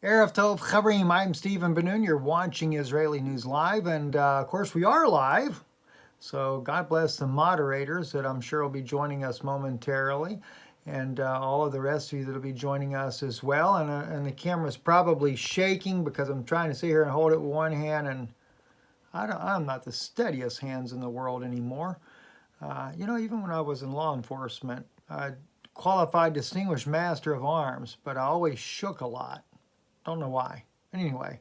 Erev Tov Chavrim, I'm Stephen Ben-Nun. You're watching Israeli News Live, and of course we are live. So God bless the moderators that I'm sure will be joining us momentarily, and all of the rest of you that will be joining us as well. And the camera's probably shaking because I'm trying to sit here and hold it with one hand, and I'm not the steadiest hands in the world anymore. Even when I was in law enforcement, I qualified Distinguished Master of Arms, but I always shook a lot. Don't know why. Anyway,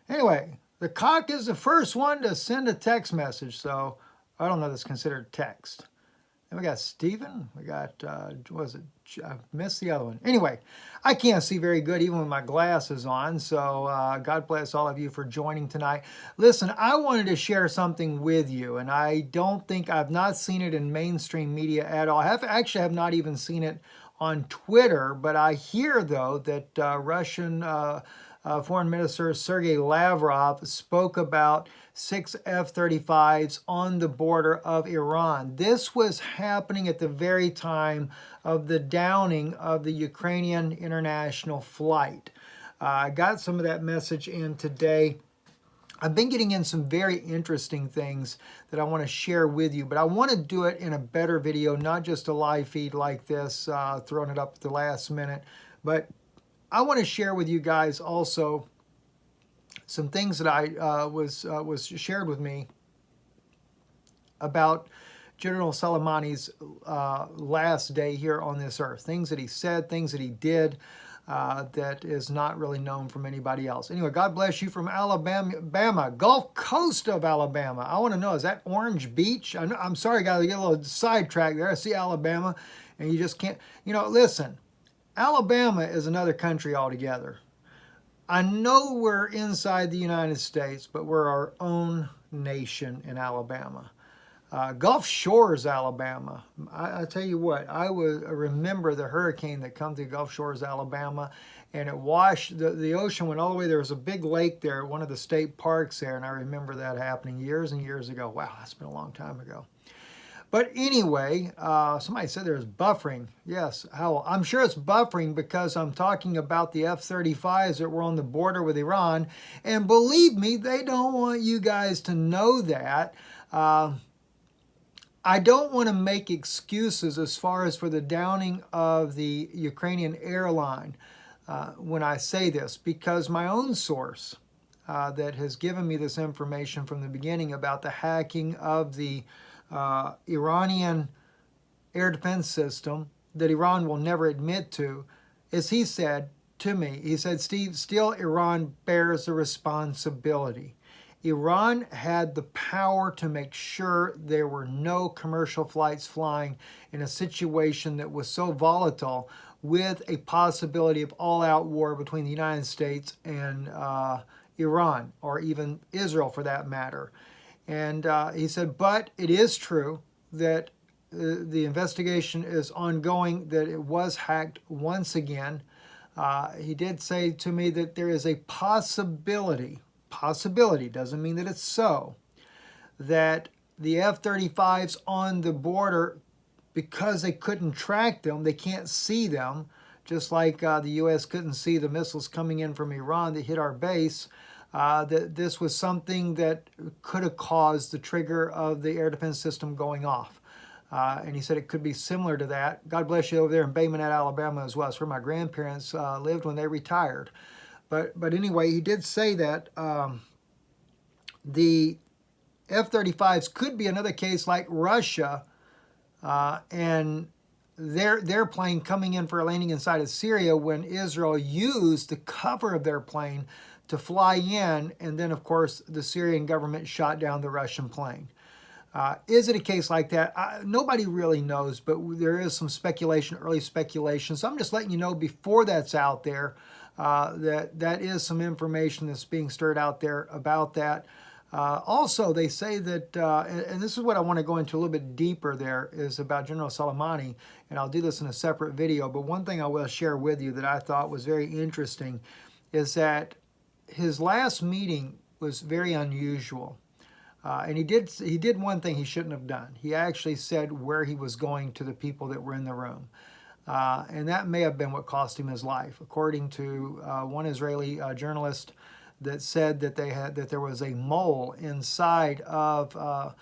the cock is the first one to send a text message, so I don't know if that's considered text. And we got Stephen. We got, I missed the other one. Anyway, I can't see very good even with my glasses on, so God bless all of you for joining tonight. Listen, I wanted to share something with you, and I've not seen it in mainstream media at all. I have not even seen it on Twitter, but I hear, though, that Russian Foreign Minister Sergei Lavrov spoke about 6 F-35s on the border of Iran. This was happening at the very time of the downing of the Ukrainian international flight. I got some of that message in today. I've been getting in some very interesting things that I want to share with you, but I want to do it in a better video, not just a live feed like this, throwing it up at the last minute, but I want to share with you guys also some things that I was shared with me about General Soleimani's last day here on this earth. Things that he said, things that he did, that is not really known from anybody else. Anyway, God bless you from Alabama, Gulf Coast of Alabama. I want to know, is that Orange Beach? I'm sorry, guys, I get a little sidetracked there. I see Alabama, and you just can't, listen, Alabama is another country altogether. I know we're inside the United States, but we're our own nation in Alabama. Gulf Shores, Alabama. I tell you what, I remember the hurricane that come through Gulf Shores, Alabama, and it washed, the ocean went all the way. There was a big lake there at one of the state parks there, and I remember that happening years and years ago. Wow, that's been a long time ago. But anyway, somebody said there's buffering. Yes, I'm sure it's buffering because I'm talking about the F-35s that were on the border with Iran. And believe me, they don't want you guys to know that. I don't want to make excuses as far as for the downing of the Ukrainian airline when I say this, because my own source that has given me this information from the beginning about the hacking of the Iranian air defense system that Iran will never admit to, is he said to me, he said, Steve, still Iran bears the responsibility. Iran had the power to make sure there were no commercial flights flying in a situation that was so volatile, with a possibility of all-out war between the United States and Iran, or even Israel for that matter. And he said, but it is true that the investigation is ongoing, that it was hacked once again. He did say to me that there is a possibility doesn't mean that it's so, that the F-35s on the border, because they couldn't track them, they can't see them, just like the U.S. couldn't see the missiles coming in from Iran that hit our base, that this was something that could have caused the trigger of the air defense system going off. And he said it could be similar to that. God bless you over there in Bay Minette, Alabama as well. It's where my grandparents lived when they retired. But anyway, he did say that the F-35s could be another case like Russia and their plane coming in for a landing inside of Syria, when Israel used the cover of their plane to fly in, and then, of course, the Syrian government shot down the Russian plane. Is it a case like that? Nobody really knows, but there is some speculation, early speculation. So I'm just letting you know before that's out there, that is some information that's being stirred out there about that. Also, they say that, and this is what I want to go into a little bit deeper there, is about General Soleimani, and I'll do this in a separate video, but one thing I will share with you that I thought was very interesting is that his last meeting was very unusual. And he did one thing he shouldn't have done. He actually said where he was going to the people that were in the room. And that may have been what cost him his life, according to one Israeli journalist that said that there was a mole inside of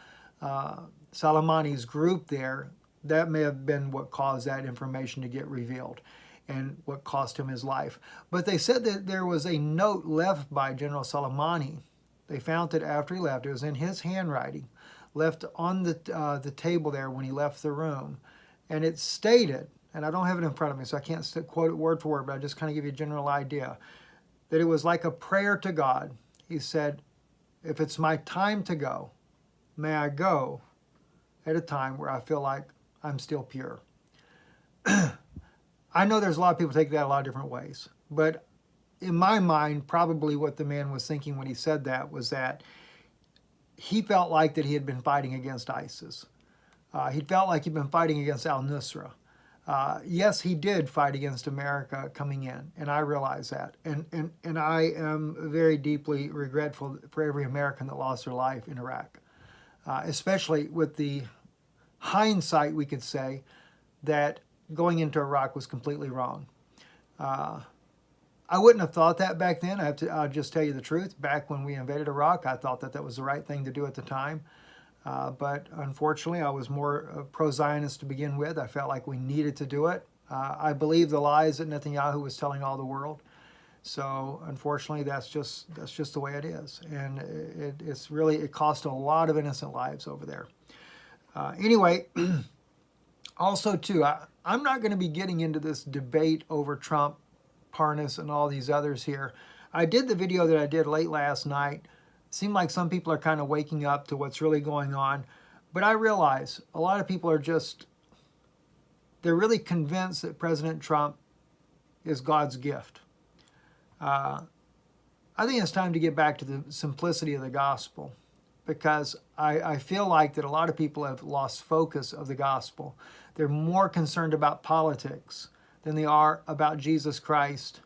Soleimani's group there. That may have been what caused that information to get revealed and what cost him his life. But they said that there was a note left by General Soleimani. They found it after he left. It was in his handwriting, left on the table there when he left the room. And it stated, and I don't have it in front of me, so I can't quote it word for word, but I just kind of give you a general idea, that it was like a prayer to God. He said, if it's my time to go, may I go at a time where I feel like I'm still pure. I know there's a lot of people take that a lot of different ways, but in my mind, probably what the man was thinking when he said that was that he felt like that he had been fighting against ISIS. He felt like he'd been fighting against al-Nusra. Yes, he did fight against America coming in, and I realize that. And I am very deeply regretful for every American that lost their life in Iraq, especially with the hindsight, we could say, that going into Iraq was completely wrong. I wouldn't have thought that back then. I'll just tell you the truth. Back when we invaded Iraq, I thought that that was the right thing to do at the time. But unfortunately, I was more pro-Zionist to begin with. I felt like we needed to do it. I believe the lies that Netanyahu was telling all the world. So unfortunately, that's just the way it is. And it cost a lot of innocent lives over there. Anyway, also too, I'm not going to be getting into this debate over Trump, Parnas, and all these others here. I did the video that I did late last night. Seemed like some people are kind of waking up to what's really going on. But I realize a lot of people they're really convinced that President Trump is God's gift. I think it's time to get back to the simplicity of the gospel, because I feel like that a lot of people have lost focus of the gospel. They're more concerned about politics than they are about Jesus Christ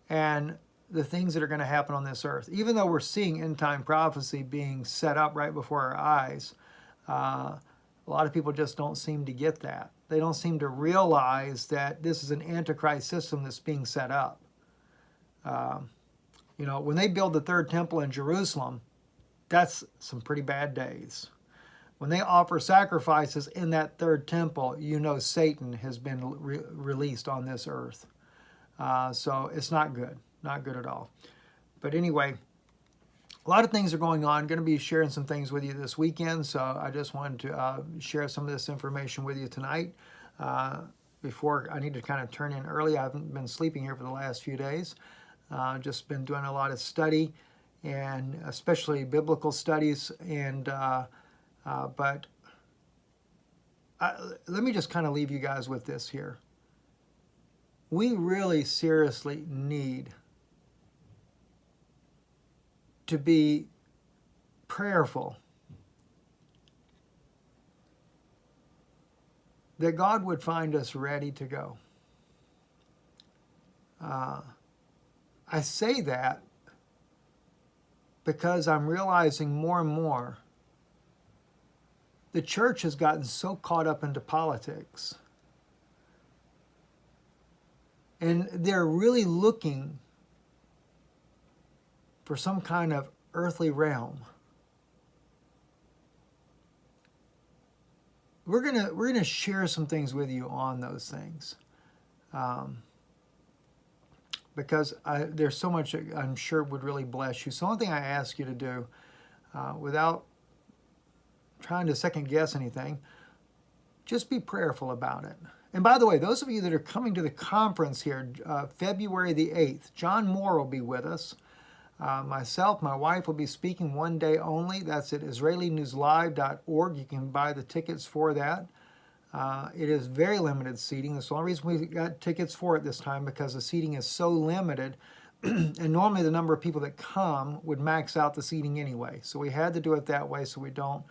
and the things that are going to happen on this earth. Even though we're seeing end-time prophecy being set up right before our eyes, a lot of people just don't seem to get that. They don't seem to realize that this is an antichrist system that's being set up. When they build the third temple in Jerusalem, that's some pretty bad days. When they offer sacrifices in that third temple, Satan has been released on this earth. So it's not good. Not good at all. But anyway, a lot of things are going on. I'm going to be sharing some things with you this weekend. So I just wanted to share some of this information with you tonight. Before I need to kind of turn in early. I haven't been sleeping here for the last few days. Just been doing a lot of study, and especially biblical studies. But let me just kind of leave you guys with this here. We really seriously need to be prayerful that God would find us ready to go. I say that because I'm realizing more and more the church has gotten so caught up into politics, and they're really looking for some kind of earthly realm. We're gonna share some things with you on those things, because there's so much I'm sure would really bless you. So one thing I ask you to do, without trying to second guess anything, just be prayerful about it. And by the way, those of you that are coming to the conference here, February the 8th, John Moore will be with us. Myself, my wife will be speaking one day only. That's at IsraeliNewsLive.org. You can buy the tickets for that. It is very limited seating. That's the only reason we got tickets for it this time, because the seating is so limited. And normally the number of people that come would max out the seating anyway. So we had to do it that way so we don't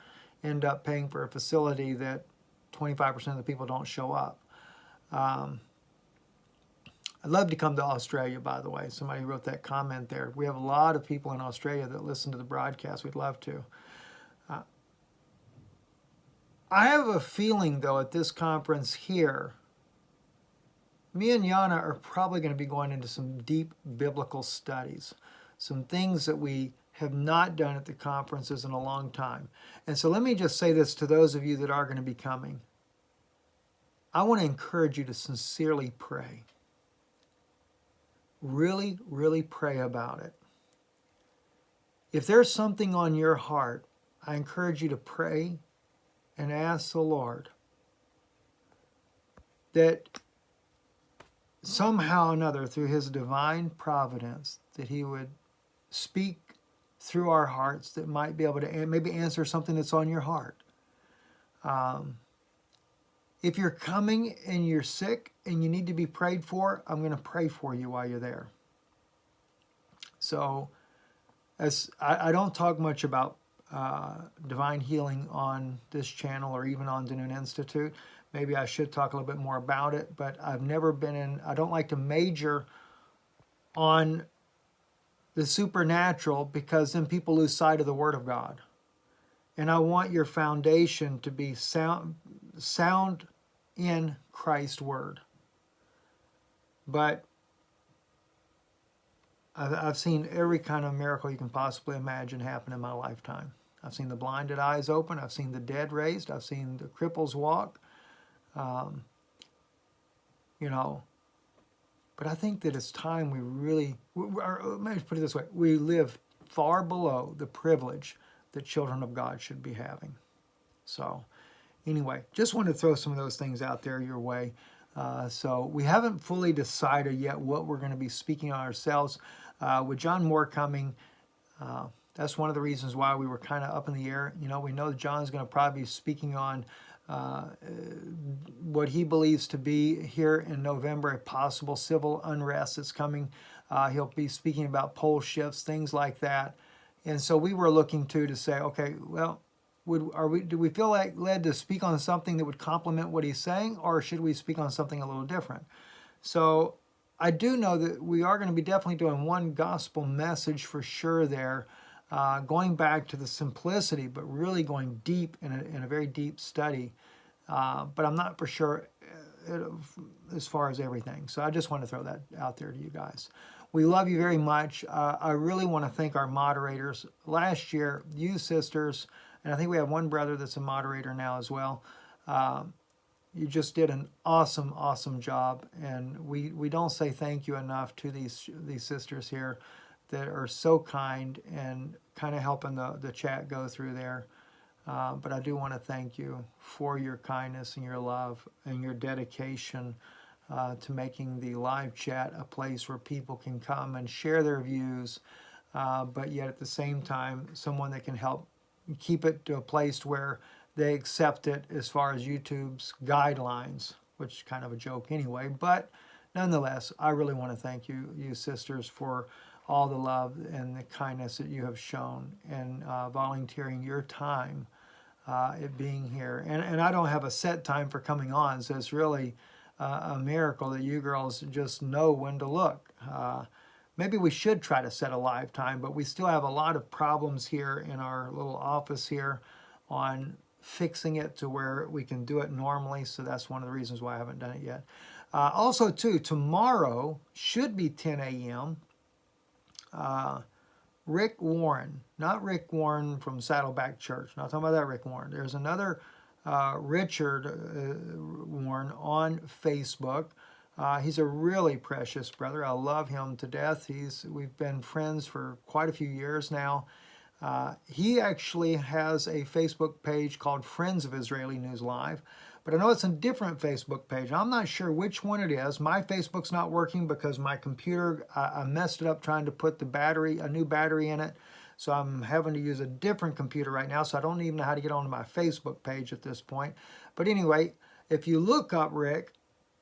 end up paying for a facility that 25% of the people don't show up. I'd love to come to Australia, by the way. Somebody wrote that comment there. We have a lot of people in Australia that listen to the broadcast. We'd love to. I have a feeling, though, at this conference here, me and Yana are probably going to be going into some deep biblical studies, some things that we have not done at the conferences in a long time. And so let me just say this to those of you that are going to be coming. I want to encourage you to sincerely pray. Really, really pray about it. If there's something on your heart, I encourage you to pray and ask the Lord that somehow or another, through his divine providence, that he would speak through our hearts that might be able to maybe answer something that's on your heart. If you're coming and you're sick and you need to be prayed for, I'm going to pray for you while you're there. So as I don't talk much about divine healing on this channel or even on Danoon Institute. Maybe I should talk a little bit more about it, but I've never been in, I don't like to major on the supernatural because then people lose sight of the Word of God. And I want your foundation to be sound in Christ's Word. But I've seen every kind of miracle you can possibly imagine happen in my lifetime. I've seen the blinded eyes open. I've seen the dead raised. I've seen the cripples walk. You know, but I think that it's time we really, let me put it this way, we live far below the privilege that children of God should be having. So anyway, just wanted to throw some of those things out there your way. So we haven't fully decided yet what we're going to be speaking on ourselves. With John Moore coming, that's one of the reasons why we were kind of up in the air. You know, we know that John's going to probably be speaking on what he believes to be here in November, a possible civil unrest that's coming. He'll be speaking about pole shifts, things like that. And so we were looking to say, okay, well, do we feel like led to speak on something that would complement what he's saying, or should we speak on something a little different? So I do know that we are going to be definitely doing one gospel message for sure there, going back to the simplicity, but really going deep in a very deep study. But I'm not for sure as far as everything. So I just want to throw that out there to you guys. We love you very much. I really want to thank our moderators. Last year, you sisters, and I think we have one brother that's a moderator now as well. You just did an awesome, awesome job. And we don't say thank you enough to these sisters here that are so kind and kind of helping the chat go through there. But I do want to thank you for your kindness and your love and your dedication to making the live chat a place where people can come and share their views, but yet at the same time, someone that can help keep it to a place where they accept it as far as YouTube's guidelines, which is kind of a joke anyway. But nonetheless, I really want to thank you sisters, for all the love and the kindness that you have shown and volunteering your time at being here. And I don't have a set time for coming on, so it's really a miracle that you girls just know when to look. Maybe we should try to set a live time, but we still have a lot of problems here in our little office here on fixing it to where we can do it normally. So that's one of the reasons why I haven't done it yet. Also, too, tomorrow should be 10 a.m. Rick Warren, not Rick Warren from Saddleback Church, not talking about that Rick Warren. There's another Richard Warren on Facebook. He's a really precious brother. I love him to death. We've been friends for quite a few years now. He actually has a Facebook page called Friends of Israeli News Live, but I know it's a different Facebook page. I'm not sure which one it is. My Facebook's not working because my computer, I messed it up trying to put a new battery in it. So I'm having to use a different computer right now, so I don't even know how to get onto my Facebook page at this point. But anyway, if you look up Rick,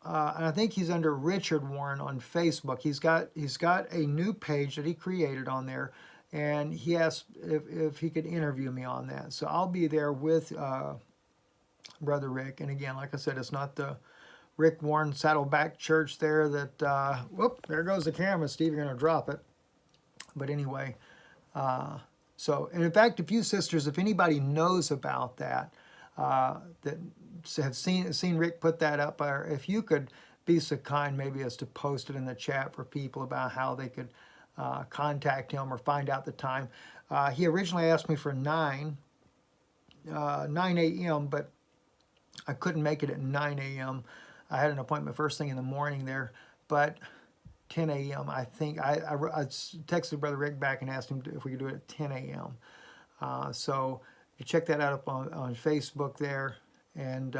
and I think he's under Richard Warren on Facebook, he's got a new page that he created on there, and he asked if he could interview me on that. So I'll be there with Brother Rick. And again, like I said, it's not the Rick Warren Saddleback Church there that, whoop, there goes the camera, Steve, you're going to drop it. But anyway, so, and in fact, if you sisters, if anybody knows about that, that have seen Rick put that up, or if you could be so kind maybe as to post it in the chat for people about how they could contact him or find out the time. He originally asked me for 9 a.m., but I couldn't make it at 9 a.m. I had an appointment first thing in the morning there, but 10 a.m. I think I texted Brother Rick back and asked him if we could do it at 10 a.m. So you check that out up on Facebook there, and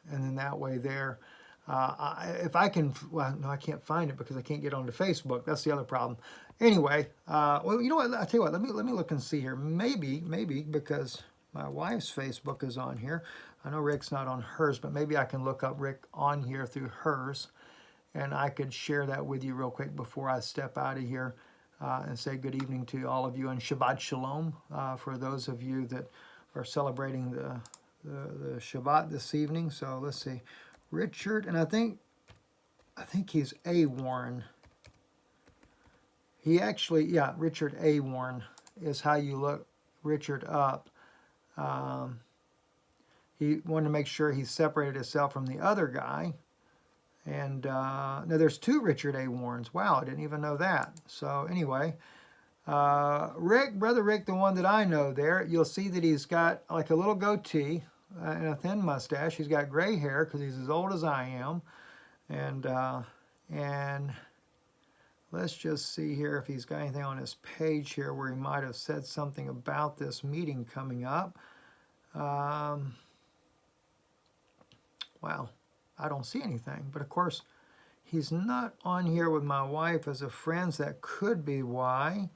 then that way there. If I can, well, no, I can't find it because I can't get onto Facebook. That's the other problem. Anyway, well, you know what? I'll tell you what. Let me look and see here. Maybe because my wife's Facebook is on here. I know Rick's not on hers, but maybe I can look up Rick on here through hers, and I could share that with you real quick before I step out of here and say good evening to all of you and Shabbat Shalom for those of you that are celebrating the Shabbat this evening. So let's see, Richard, and I think he's A. Warren. He actually, yeah, Richard A. Warren is how you look Richard up. He wanted to make sure he separated himself from the other guy. And now there's 2 Richard A. Warrens. Wow, I didn't even know that. So anyway, Brother Rick, the one that I know there, you'll see that he's got like a little goatee and a thin mustache. He's got gray hair because he's as old as I am. And let's just see here if he's got anything on his page here where he might have said something about this meeting coming up. Wow, I don't see anything. But of course, he's not on here with my wife as a friend. So that could be why.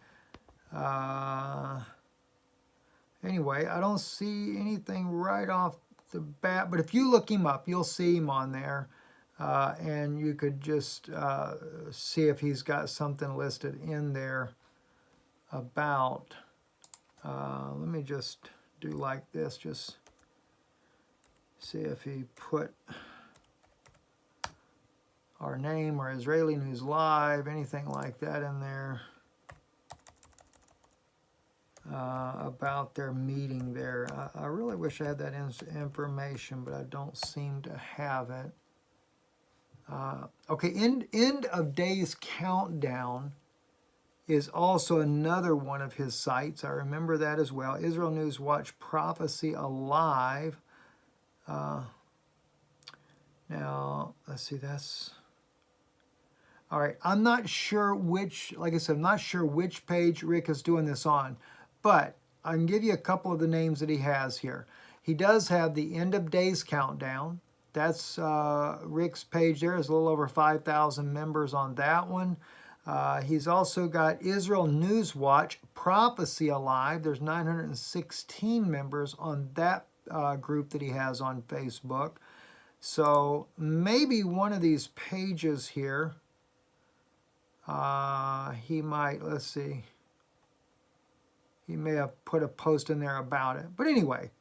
Anyway, I don't see anything right off the bat. But if you look him up, you'll see him on there. And you could just see if he's got something listed in there about, let me just do like this, just see if he put our name or Israeli News Live, anything like that in there about their meeting there. I really wish I had that information, but I don't seem to have it. Okay, end of days countdown is also another one of his sites. I remember that as well. Israel News Watch Prophecy Alive. Now, let's see, that's... All right, I'm not sure which, like I said, I'm not sure which page Rick is doing this on, but I can give you a couple of the names that he has here. He does have the End of Days Countdown. That's Rick's page there. There's a little over 5,000 members on that one. He's also got Israel News Watch Prophecy Alive. There's 916 members on that group that he has on Facebook. So maybe one of these pages here, he might, let's see, he may have put a post in there about it. But anyway,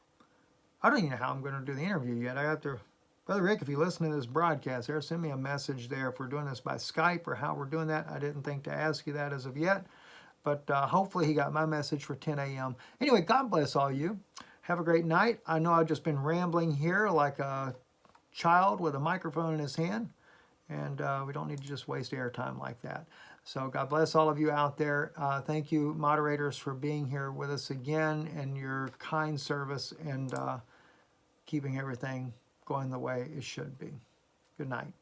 I don't even know how I'm going to do the interview yet. I have to, Brother Rick, if you listen to this broadcast there, send me a message there if we're doing this by Skype or how we're doing that. I didn't think to ask you that as of yet. But hopefully he got my message for 10 a.m. Anyway, God bless all you. Have a great night. I know I've just been rambling here like a child with a microphone in his hand. And we don't need to just waste airtime like that. So God bless all of you out there. Thank you, moderators, for being here with us again and your kind service and keeping everything going the way it should be. Good night.